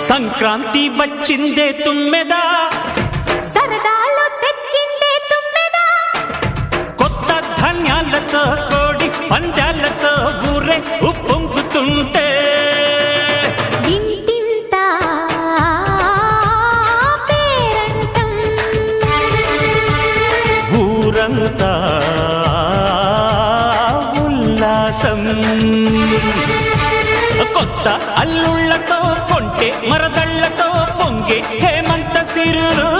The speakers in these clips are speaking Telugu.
సంక్రాంతి వచ్చిందే తుమ్మెదా, సరదాలు తెచ్చిందే తుమ్మెదా, కొత్త ధాన్యాలతో కోడి పందాలతో ఊరే ఉప్పొంగుతుంటే ఇంటింత పేరంటం, ఊరంతా ఉల్లాసం. కొత్త అల్లుళ్లతో కొంటే మరదళ్లతో పొంగే హేమంత సిరులు.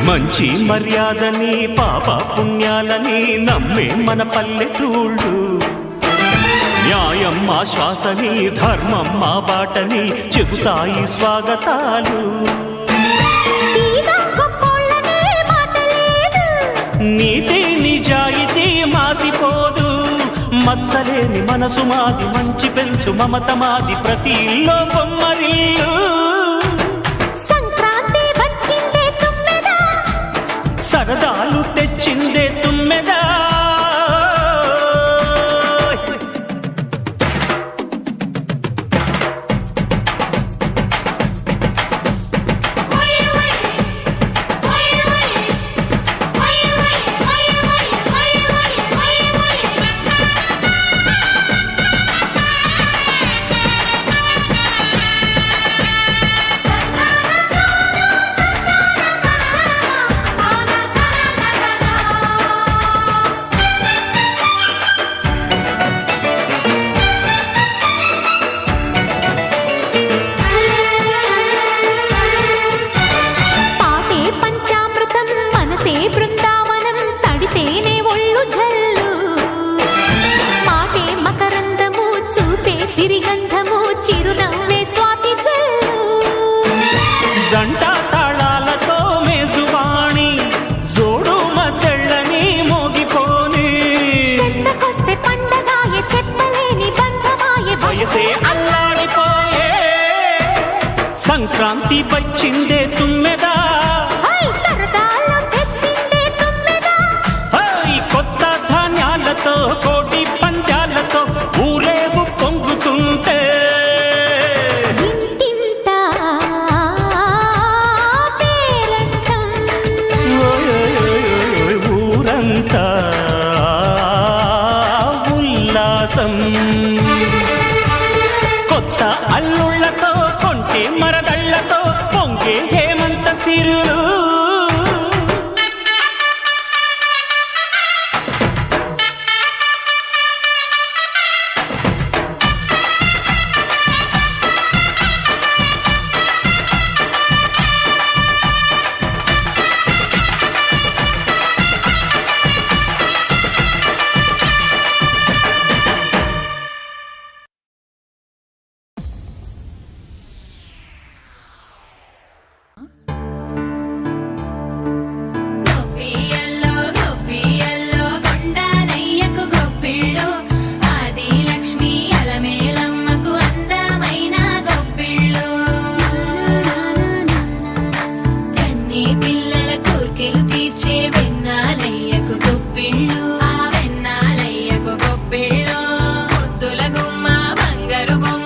మంచి మర్యాదని పాప పుణ్యాలని నమ్మే మన పల్లెటూళ్ళు, న్యాయం మా శ్వాసని ధర్మం మా బాటని చెబుతాయి స్వాగతాలు. నీతి నిజాయితీ మాసిపోదు, మత్సలేని మనసు మాది, మంచి పెంచు మమత మాది, ప్రతి ఇల్లో బొమ్మరిల్లు. సరదాలు తెచ్చిందే తుమ్మెదా, జంట తాళాలతో మేజువాణి జోడు మద్దళ్ళని మోగిపోని, పండగాయే చెప్పలేని బంధమాయే, వయసే అల్లాడిపోయే. సంక్రాంతి వచ్చిందే తుమ్మెదా, సరదాలు తెచ్చిందే తుమ్మెదా, కొత్త ధాన్యాలతో కోటి పందాలతో ఊరేగు పొంగుతుంటే ఉల్లాసం. కొత్త అల్లుళ్లతో కొంటే మరదళ్లతో పొంగే హేమంత సిరులు. ముద్దుల గుమ్మ బంగారు బొమ్మ